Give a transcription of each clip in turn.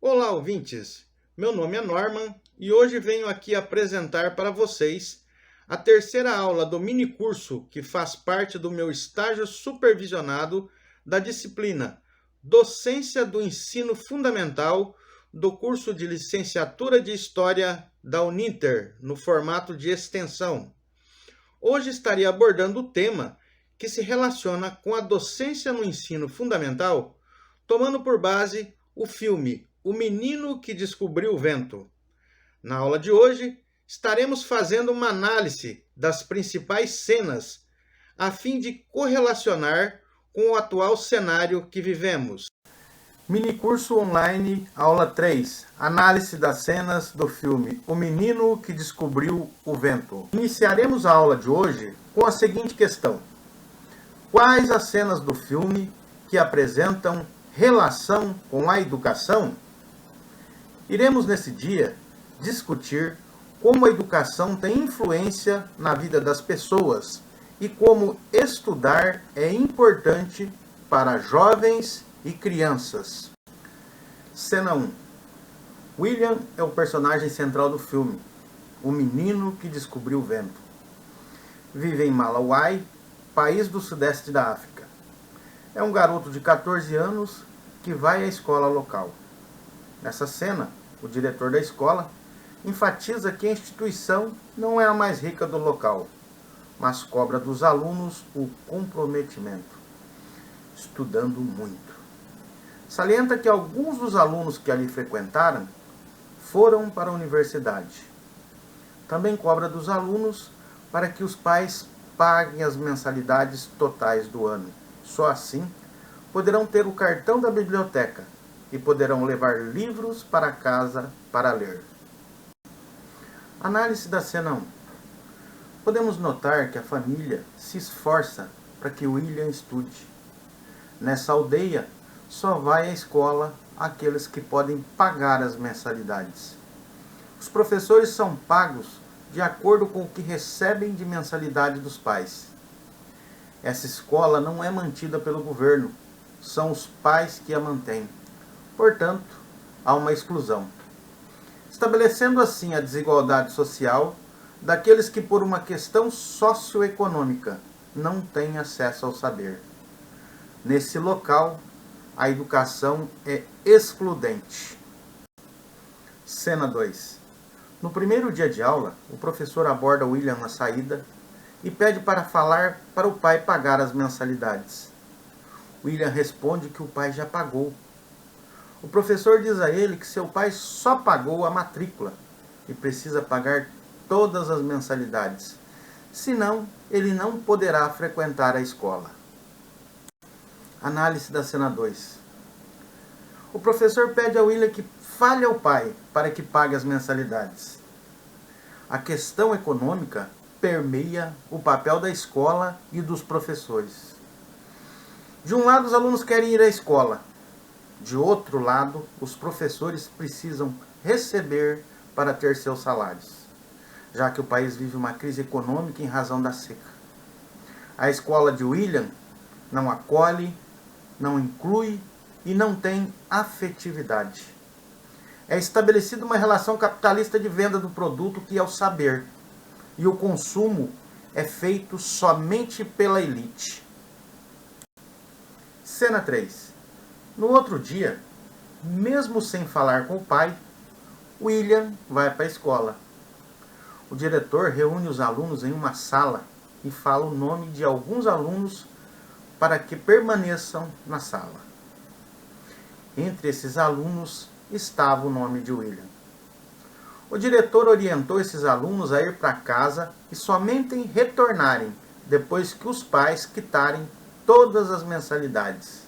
Olá, ouvintes! Meu nome é Norman e hoje venho aqui apresentar para vocês a terceira aula do minicurso que faz parte do meu estágio supervisionado da disciplina Docência do Ensino Fundamental do curso de Licenciatura de História da Uninter, no formato de extensão. Hoje estarei abordando o tema que se relaciona com a docência no ensino fundamental, tomando por base o filme O Menino que Descobriu o Vento. Na aula de hoje, estaremos fazendo uma análise das principais cenas, a fim de correlacionar com o atual cenário que vivemos. Minicurso online, aula 3. Análise das cenas do filme O Menino que Descobriu o Vento. Iniciaremos a aula de hoje com a seguinte questão: quais as cenas do filme que apresentam relação com a educação? Iremos nesse dia discutir como a educação tem influência na vida das pessoas e como estudar é importante para jovens e crianças. Cena 1. William é o personagem central do filme, o menino que descobriu o vento. Vive em Malawi, país do sudeste da África. É um garoto de 14 anos que vai à escola local. Nessa cena, o diretor da escola enfatiza que a instituição não é a mais rica do local, mas cobra dos alunos o comprometimento, estudando muito. Salienta que alguns dos alunos que ali frequentaram foram para a universidade. Também cobra dos alunos para que os pais paguem as mensalidades totais do ano. Só assim poderão ter o cartão da biblioteca e poderão levar livros para casa para ler. Análise da cena 1. Podemos notar que a família se esforça para que William estude. Nessa aldeia, só vai à escola aqueles que podem pagar as mensalidades. Os professores são pagos de acordo com o que recebem de mensalidade dos pais. Essa escola não é mantida pelo governo, são os pais que a mantêm. Portanto, há uma exclusão, estabelecendo assim a desigualdade social daqueles que, por uma questão socioeconômica, não têm acesso ao saber. Nesse local, a educação é excludente. Cena 2. No primeiro dia de aula, o professor aborda William na saída e pede para falar para o pai pagar as mensalidades. William responde que o pai já pagou. O professor diz a ele que seu pai só pagou a matrícula e precisa pagar todas as mensalidades, senão ele não poderá frequentar a escola. Análise da cena 2. O professor pede a William que fale ao pai para que pague as mensalidades. A questão econômica permeia o papel da escola e dos professores. De um lado, os alunos querem ir à escola. De outro lado, os professores precisam receber para ter seus salários, já que o país vive uma crise econômica em razão da seca. A escola de William não acolhe, não inclui e não tem afetividade. É estabelecida uma relação capitalista de venda do produto que é o saber, e o consumo é feito somente pela elite. Cena 3. No outro dia, mesmo sem falar com o pai, William vai para a escola. O diretor reúne os alunos em uma sala e fala o nome de alguns alunos para que permaneçam na sala. Entre esses alunos estava o nome de William. O diretor orientou esses alunos a ir para casa e somente retornarem depois que os pais quitarem todas as mensalidades.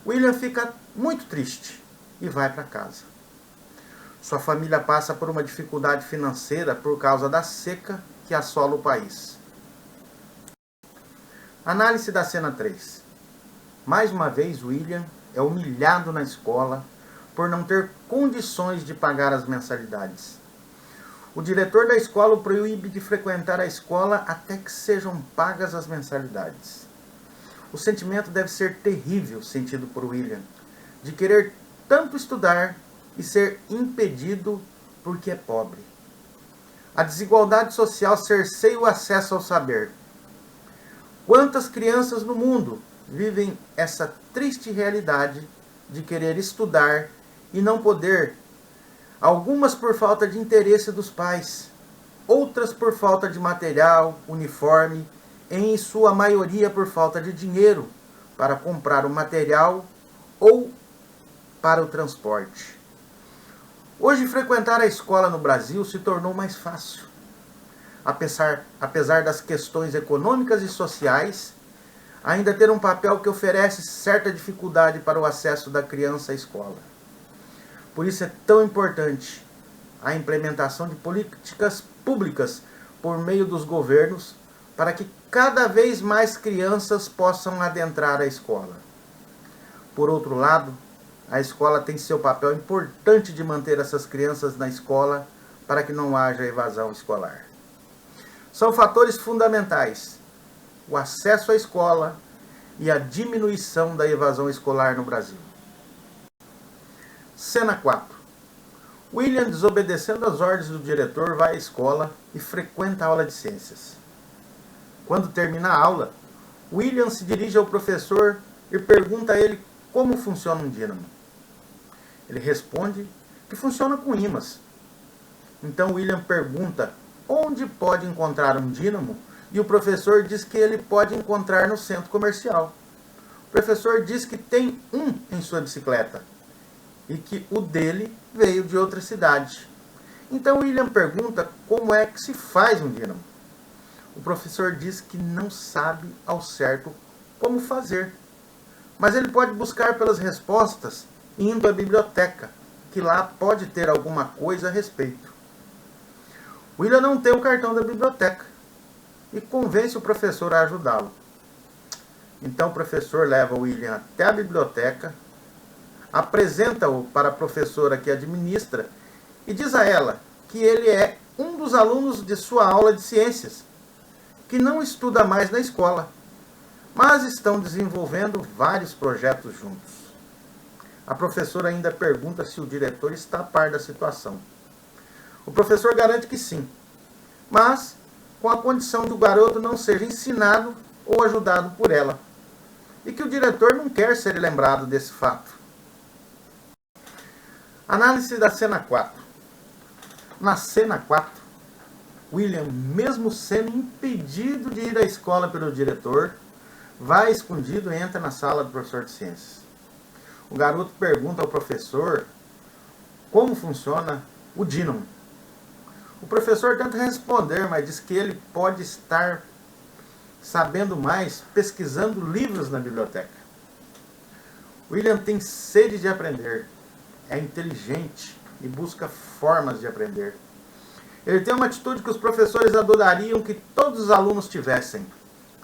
William fica muito triste e vai para casa. Sua família passa por uma dificuldade financeira por causa da seca que assola o país. Análise da cena 3. Mais uma vez, William é humilhado na escola por não ter condições de pagar as mensalidades. O diretor da escola o proíbe de frequentar a escola até que sejam pagas as mensalidades. O sentimento deve ser terrível sentido por William, de querer tanto estudar e ser impedido porque é pobre. A desigualdade social cerceia o acesso ao saber. Quantas crianças no mundo vivem essa triste realidade de querer estudar e não poder, algumas por falta de interesse dos pais, outras por falta de material, uniforme, e em sua maioria por falta de dinheiro para comprar o material ou para o transporte. Hoje, frequentar a escola no Brasil se tornou mais fácil. Apesar das questões econômicas e sociais, ainda ter um papel que oferece certa dificuldade para o acesso da criança à escola. Por isso é tão importante a implementação de políticas públicas por meio dos governos para que cada vez mais crianças possam adentrar a escola. Por outro lado, a escola tem seu papel importante de manter essas crianças na escola para que não haja evasão escolar. São fatores fundamentais: o acesso à escola e a diminuição da evasão escolar no Brasil. Cena 4. William, desobedecendo as ordens do diretor, vai à escola e frequenta a aula de ciências. Quando termina a aula, William se dirige ao professor e pergunta a ele como funciona um dínamo. Ele responde que funciona com ímãs. Então William pergunta onde pode encontrar um dínamo e o professor diz que ele pode encontrar no centro comercial. O professor diz que tem um em sua bicicleta e que o dele veio de outra cidade. Então William pergunta como é que se faz um dínamo. O professor diz que não sabe ao certo como fazer, mas ele pode buscar pelas respostas indo à biblioteca, que lá pode ter alguma coisa a respeito. William não tem o cartão da biblioteca e convence o professor a ajudá-lo. Então o professor leva o William até a biblioteca, apresenta-o para a professora que administra e diz a ela que ele é um dos alunos de sua aula de ciências, que não estuda mais na escola, mas estão desenvolvendo vários projetos juntos. A professora ainda pergunta se o diretor está a par da situação. O professor garante que sim, mas com a condição de o garoto não seja ensinado ou ajudado por ela, e que o diretor não quer ser lembrado desse fato. Análise da cena 4. Na cena 4, William, mesmo sendo impedido de ir à escola pelo diretor, vai escondido e entra na sala do professor de ciências. O garoto pergunta ao professor como funciona o dínamo. O professor tenta responder, mas diz que ele pode estar sabendo mais pesquisando livros na biblioteca. William tem sede de aprender, é inteligente e busca formas de aprender. Ele tem uma atitude que os professores adorariam que todos os alunos tivessem: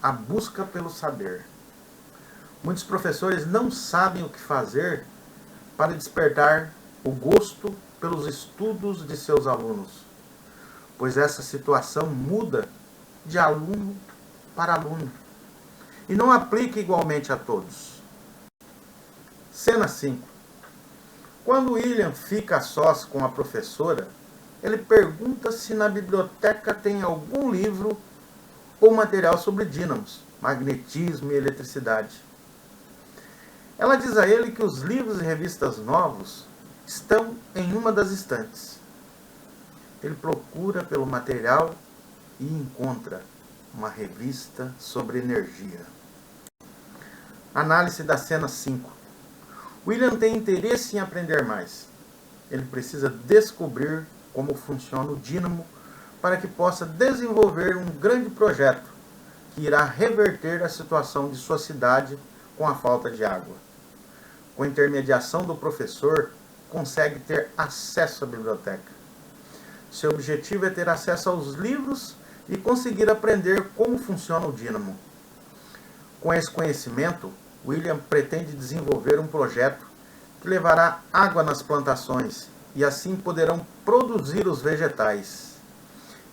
a busca pelo saber. Muitos professores não sabem o que fazer para despertar o gosto pelos estudos de seus alunos, pois essa situação muda de aluno para aluno e não aplica igualmente a todos. Cena 5. Quando William fica a sós com a professora, ele pergunta se na biblioteca tem algum livro ou material sobre dínamos, magnetismo e eletricidade. Ela diz a ele que os livros e revistas novos estão em uma das estantes. Ele procura pelo material e encontra uma revista sobre energia. Análise da cena 5. William tem interesse em aprender mais. Ele precisa descobrir como funciona o dínamo para que possa desenvolver um grande projeto que irá reverter a situação de sua cidade com a falta de água. Com a intermediação do professor, consegue ter acesso à biblioteca. Seu objetivo é ter acesso aos livros e conseguir aprender como funciona o dínamo. Com esse conhecimento, William pretende desenvolver um projeto que levará água nas plantações e assim poderão produzir os vegetais.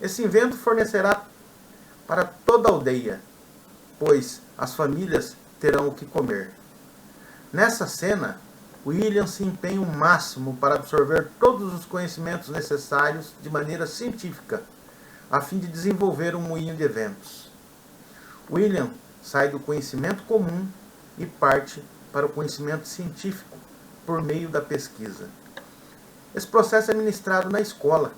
Esse invento fornecerá para toda a aldeia, pois as famílias terão o que comer. Nessa cena, William se empenha o máximo para absorver todos os conhecimentos necessários de maneira científica, a fim de desenvolver um moinho de ventos. William sai do conhecimento comum e parte para o conhecimento científico por meio da pesquisa. Esse processo é ministrado na escola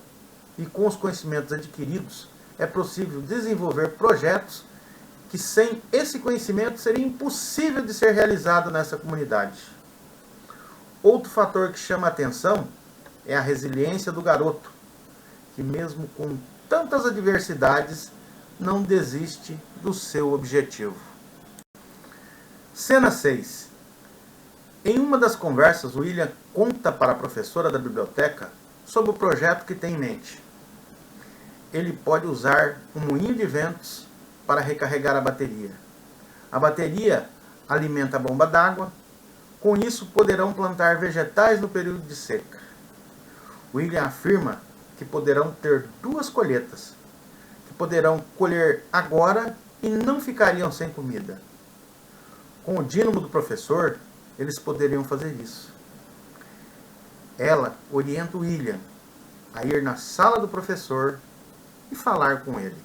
e, com os conhecimentos adquiridos, é possível desenvolver projetos que, sem esse conhecimento, seria impossível de ser realizado nessa comunidade. Outro fator que chama a atenção é a resiliência do garoto, que mesmo com tantas adversidades, não desiste do seu objetivo. Cena 6. Em uma das conversas, William conta para a professora da biblioteca sobre o projeto que tem em mente. Ele pode usar um moinho de ventos para recarregar a bateria. A bateria alimenta a bomba d'água. Com isso, poderão plantar vegetais no período de seca. William afirma que poderão ter 2 colheitas, que poderão colher agora e não ficariam sem comida. Com o dínamo do professor, eles poderiam fazer isso. Ela orienta o William a ir na sala do professor e falar com ele.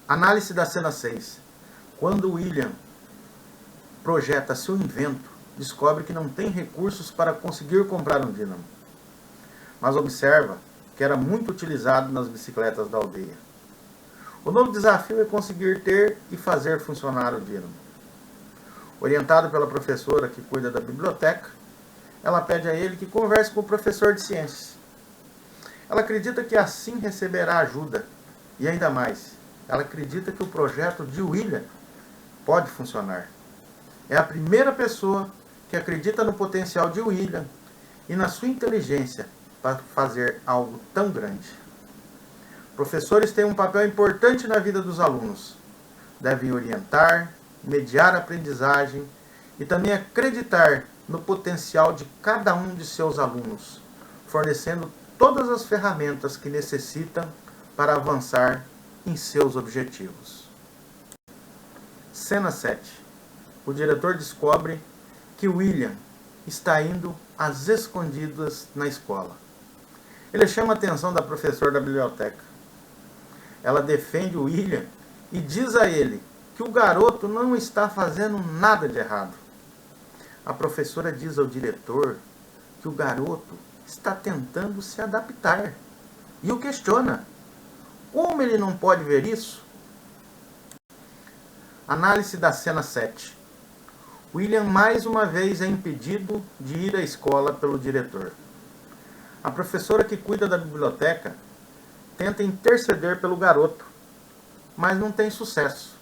Análise da cena 6. Quando William projeta seu invento, descobre que não tem recursos para conseguir comprar um dínamo, mas observa que era muito utilizado nas bicicletas da aldeia. O novo desafio é conseguir ter e fazer funcionar o dínamo. Orientado pela professora que cuida da biblioteca, ela pede a ele que converse com o professor de ciências. Ela acredita que assim receberá ajuda, e ainda mais, ela acredita que o projeto de William pode funcionar. É a primeira pessoa que acredita no potencial de William e na sua inteligência para fazer algo tão grande. Professores têm um papel importante na vida dos alunos. Devem orientar, mediar a aprendizagem e também acreditar no potencial de cada um de seus alunos, fornecendo todas as ferramentas que necessitam para avançar em seus objetivos. Cena 7. O diretor descobre que William está indo às escondidas na escola. Ele chama a atenção da professora da biblioteca. Ela defende o William e diz a ele que o garoto não está fazendo nada de errado. A professora diz ao diretor que o garoto está tentando se adaptar e o questiona. Como ele não pode ver isso? Análise da cena 7. William mais uma vez é impedido de ir à escola pelo diretor. A professora que cuida da biblioteca tenta interceder pelo garoto, mas não tem sucesso.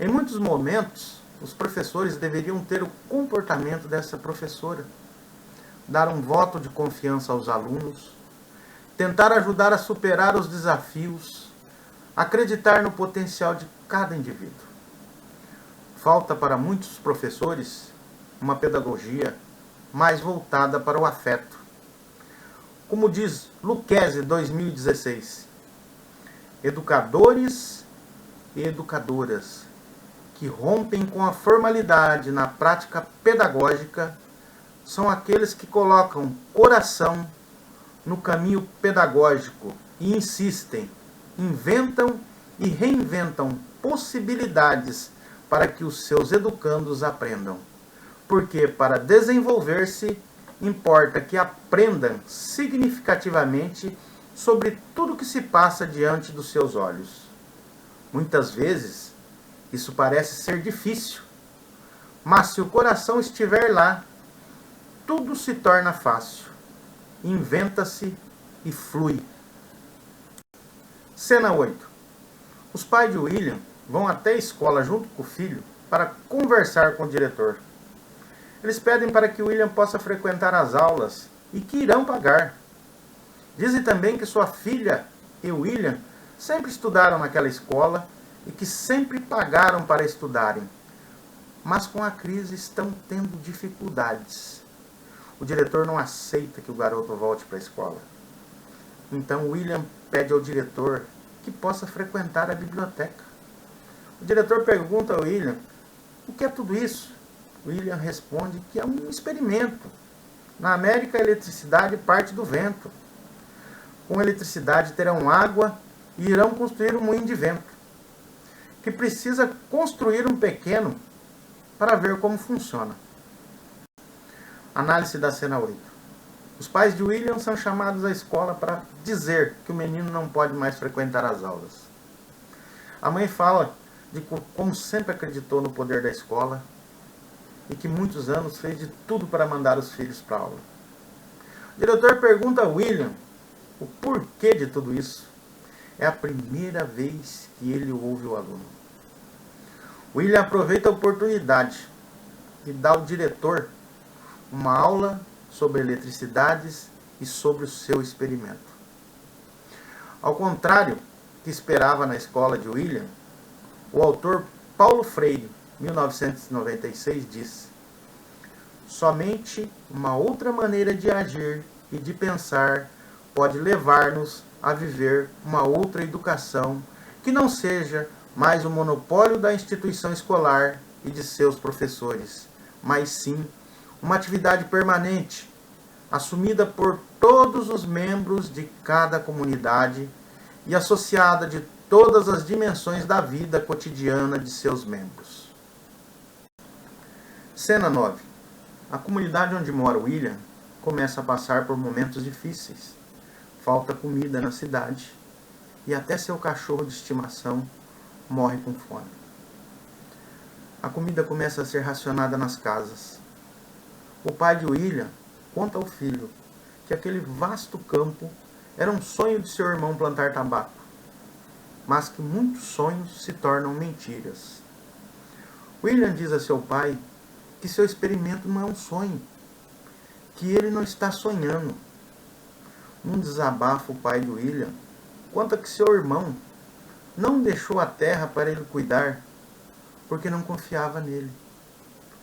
Em muitos momentos, os professores deveriam ter o comportamento dessa professora, dar um voto de confiança aos alunos, tentar ajudar a superar os desafios, acreditar no potencial de cada indivíduo. Falta para muitos professores uma pedagogia mais voltada para o afeto. Como diz Lucchesi 2016, educadores e educadoras que rompem com a formalidade na prática pedagógica são aqueles que colocam coração no caminho pedagógico e insistem, inventam e reinventam possibilidades para que os seus educandos aprendam. Porque para desenvolver-se, importa que aprendam significativamente sobre tudo que se passa diante dos seus olhos. Muitas vezes, isso parece ser difícil, mas se o coração estiver lá, tudo se torna fácil, inventa-se e flui. Cena 8. Os pais de William vão até a escola junto com o filho para conversar com o diretor. Eles pedem para que William possa frequentar as aulas e que irão pagar. Dizem também que sua filha e William sempre estudaram naquela escola e que sempre pagaram para estudarem, mas com a crise estão tendo dificuldades. O diretor não aceita que o garoto volte para a escola. Então William pede ao diretor que possa frequentar a biblioteca. O diretor pergunta ao William: o que é tudo isso? William responde que é um experimento. Na América, a eletricidade parte do vento. Com eletricidade terão água e irão construir um moinho de vento, que precisa construir um pequeno para ver como funciona. Análise da cena 8. Os pais de William são chamados à escola para dizer que o menino não pode mais frequentar as aulas. A mãe fala de como sempre acreditou no poder da escola e que muitos anos fez de tudo para mandar os filhos para a aula. O diretor pergunta a William o porquê de tudo isso. É a primeira vez que ele ouve o aluno. William aproveita a oportunidade e dá ao diretor uma aula sobre eletricidades e sobre o seu experimento. Ao contrário que esperava na escola de William, o autor Paulo Freire, 1996, diz: somente uma outra maneira de agir e de pensar pode levar-nos a viver uma outra educação que não seja mais o monopólio da instituição escolar e de seus professores, mas sim uma atividade permanente, assumida por todos os membros de cada comunidade e associada de todas as dimensões da vida cotidiana de seus membros. Cena 9. A comunidade onde mora William começa a passar por momentos difíceis. Falta comida na cidade e até seu cachorro de estimação morre com fome. A comida começa a ser racionada nas casas. O pai de William conta ao filho que aquele vasto campo era um sonho de seu irmão plantar tabaco, mas que muitos sonhos se tornam mentiras. William diz a seu pai que seu experimento não é um sonho, que ele não está sonhando. Num desabafo, o pai de William conta que seu irmão não deixou a terra para ele cuidar porque não confiava nele.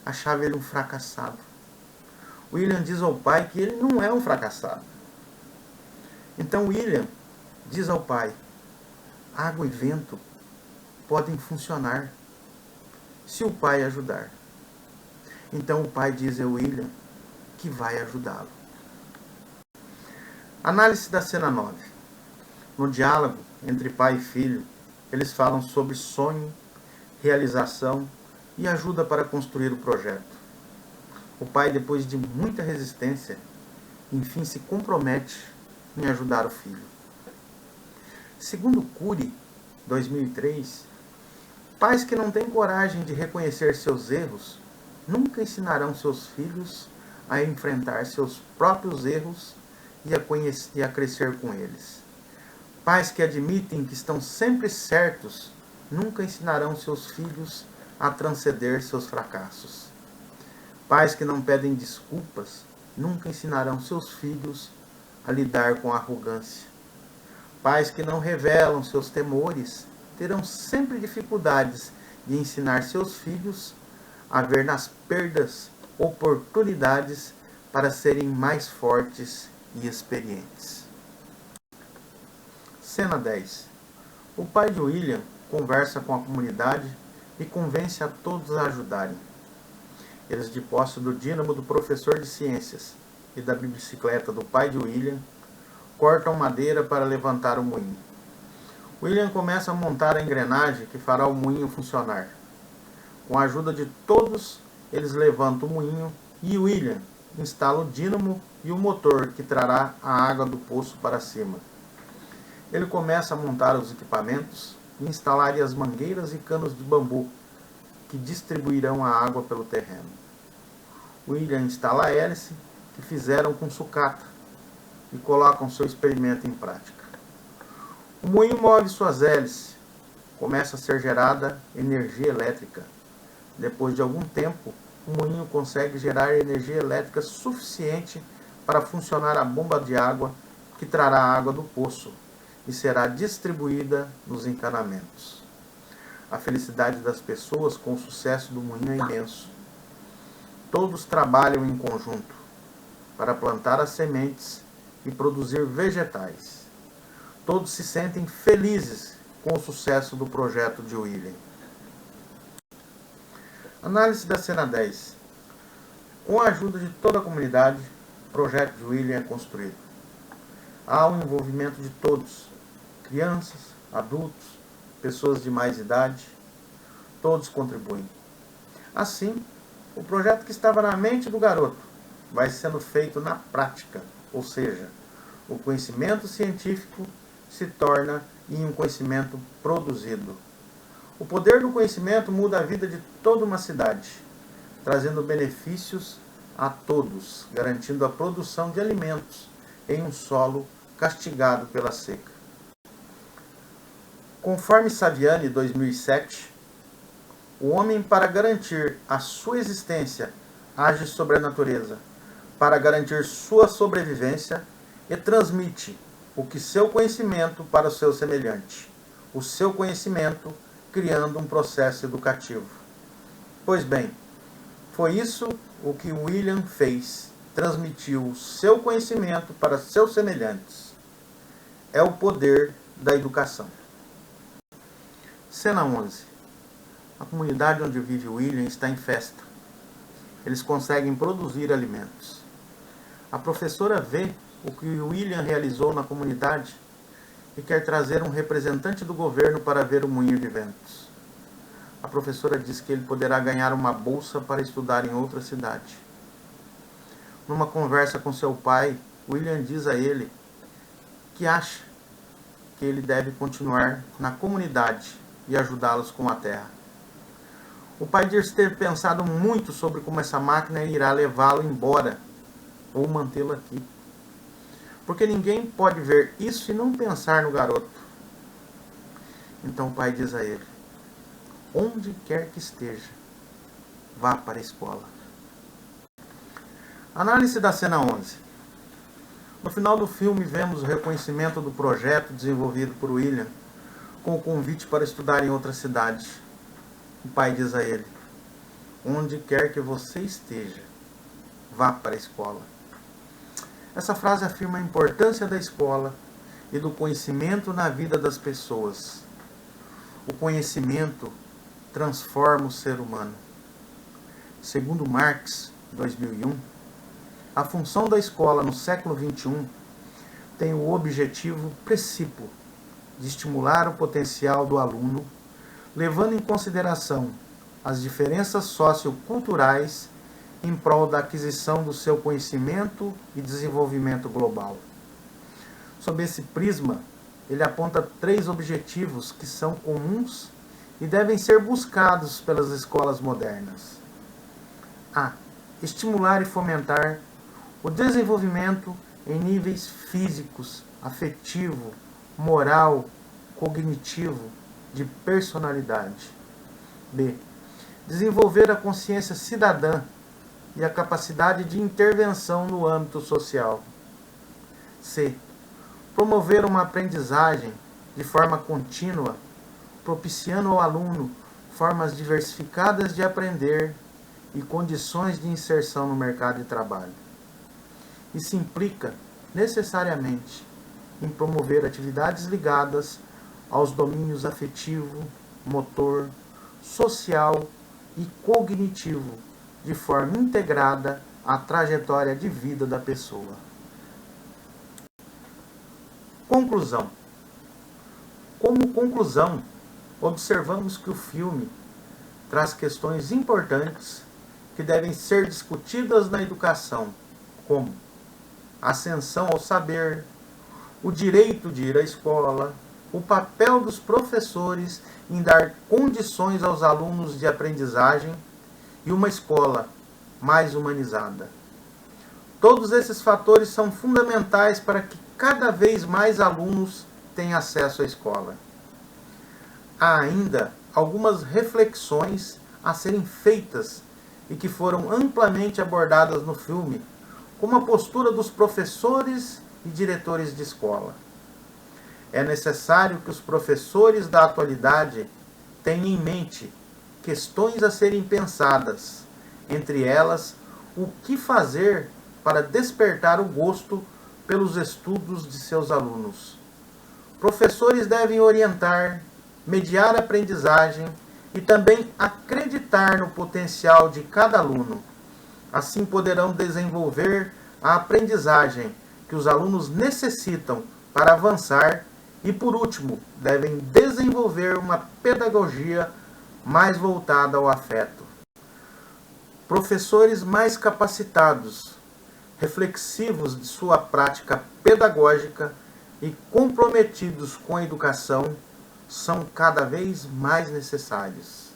Achava ele um fracassado. William diz ao pai que ele não é um fracassado. Então William diz ao pai: água e vento podem funcionar se o pai ajudar. Então o pai diz a William que vai ajudá-lo. Análise da cena 9. No diálogo entre pai e filho, eles falam sobre sonho, realização e ajuda para construir o projeto. O pai, depois de muita resistência, enfim se compromete em ajudar o filho. Segundo Cury, 2003, pais que não têm coragem de reconhecer seus erros nunca ensinarão seus filhos a enfrentar seus próprios erros e a crescer com eles. Pais que admitem que estão sempre certos nunca ensinarão seus filhos a transcender seus fracassos. Pais que não pedem desculpas nunca ensinarão seus filhos a lidar com a arrogância. Pais que não revelam seus temores terão sempre dificuldades de ensinar seus filhos a ver nas perdas oportunidades para serem mais fortes e experientes. Cena 10. O pai de William conversa com a comunidade e convence a todos a ajudarem. Eles, de posse do dínamo do professor de ciências e da bicicleta do pai de William, cortam madeira para levantar o moinho. William começa a montar a engrenagem que fará o moinho funcionar. Com a ajuda de todos, eles levantam o moinho e William instala o dínamo e o motor que trará a água do poço para cima. Ele começa a montar os equipamentos e instalar as mangueiras e canos de bambu que distribuirão a água pelo terreno. William instala a hélice que fizeram com sucata e colocam seu experimento em prática. O moinho move suas hélices. Começa a ser gerada energia elétrica. Depois de algum tempo, o moinho consegue gerar energia elétrica suficiente para funcionar a bomba de água que trará a água do poço e será distribuída nos encanamentos. A felicidade das pessoas com o sucesso do moinho é imenso. Todos trabalham em conjunto para plantar as sementes e produzir vegetais. Todos se sentem felizes com o sucesso do projeto de William. Análise da cena 10. Com a ajuda de toda a comunidade, o projeto de William é construído. Há um envolvimento de todos, crianças, adultos, pessoas de mais idade, todos contribuem. Assim, o projeto que estava na mente do garoto vai sendo feito na prática, ou seja, o conhecimento científico se torna em um conhecimento produzido. O poder do conhecimento muda a vida de toda uma cidade, trazendo benefícios a todos, garantindo a produção de alimentos em um solo castigado pela seca. Conforme Saviani, 2007, o homem, para garantir a sua existência, age sobre a natureza, para garantir sua sobrevivência, e transmite o que seu conhecimento para o seu semelhante, o seu conhecimento criando um processo educativo. Pois bem, foi isso o que William fez, transmitiu o seu conhecimento para seus semelhantes. É o poder da educação. Cena 11. A comunidade onde vive William está em festa. Eles conseguem produzir alimentos. A professora vê o que William realizou na comunidade e quer trazer um representante do governo para ver o moinho de ventos. A professora diz que ele poderá ganhar uma bolsa para estudar em outra cidade. Numa conversa com seu pai, William diz a ele que acha que ele deve continuar na comunidade e ajudá-los com a terra. O pai diz ter pensado muito sobre como essa máquina irá levá-lo embora ou mantê-lo aqui. Porque ninguém pode ver isso e não pensar no garoto. Então o pai diz a ele: onde quer que esteja, vá para a escola. Análise da cena 11. No final do filme, vemos o reconhecimento do projeto desenvolvido por William, com o convite para estudar em outra cidade. O pai diz a ele: onde quer que você esteja, vá para a escola. Essa frase afirma a importância da escola e do conhecimento na vida das pessoas. O conhecimento transforma o ser humano. Segundo Marx, 2001, a função da escola no século XXI tem o objetivo principal de estimular o potencial do aluno, levando em consideração as diferenças socioculturais em prol da aquisição do seu conhecimento e desenvolvimento global. Sob esse prisma, ele aponta 3 objetivos que são comuns e devem ser buscados pelas escolas modernas. A. Estimular e fomentar o desenvolvimento em níveis físicos, afetivo, moral, cognitivo, de personalidade. B. Desenvolver a consciência cidadã e a capacidade de intervenção no âmbito social. C. Promover uma aprendizagem de forma contínua, propiciando ao aluno formas diversificadas de aprender e condições de inserção no mercado de trabalho. Isso implica, necessariamente, em promover atividades ligadas aos domínios afetivo, motor, social e cognitivo, de forma integrada à trajetória de vida da pessoa. Conclusão. Como conclusão, observamos que o filme traz questões importantes que devem ser discutidas na educação, como ascensão ao saber, o direito de ir à escola, o papel dos professores em dar condições aos alunos de aprendizagem e uma escola mais humanizada. Todos esses fatores são fundamentais para que cada vez mais alunos tenham acesso à escola. Há ainda algumas reflexões a serem feitas e que foram amplamente abordadas no filme, como a postura dos professores e diretores de escola. É necessário que os professores da atualidade tenham em mente questões a serem pensadas, entre elas, o que fazer para despertar o gosto pelos estudos de seus alunos. Professores devem orientar, mediar a aprendizagem e também acreditar no potencial de cada aluno, Assim poderão desenvolver a aprendizagem que os alunos necessitam para avançar e, por último, devem desenvolver uma pedagogia mais voltada ao afeto. Professores mais capacitados, reflexivos de sua prática pedagógica e comprometidos com a educação são cada vez mais necessários.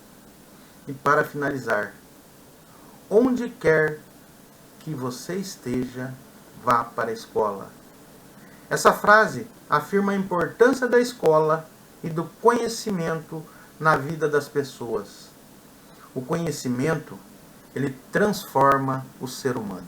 E para finalizar, onde quer que você esteja, vá para a escola. Essa frase afirma a importância da escola e do conhecimento na vida das pessoas. O conhecimento, ele transforma o ser humano.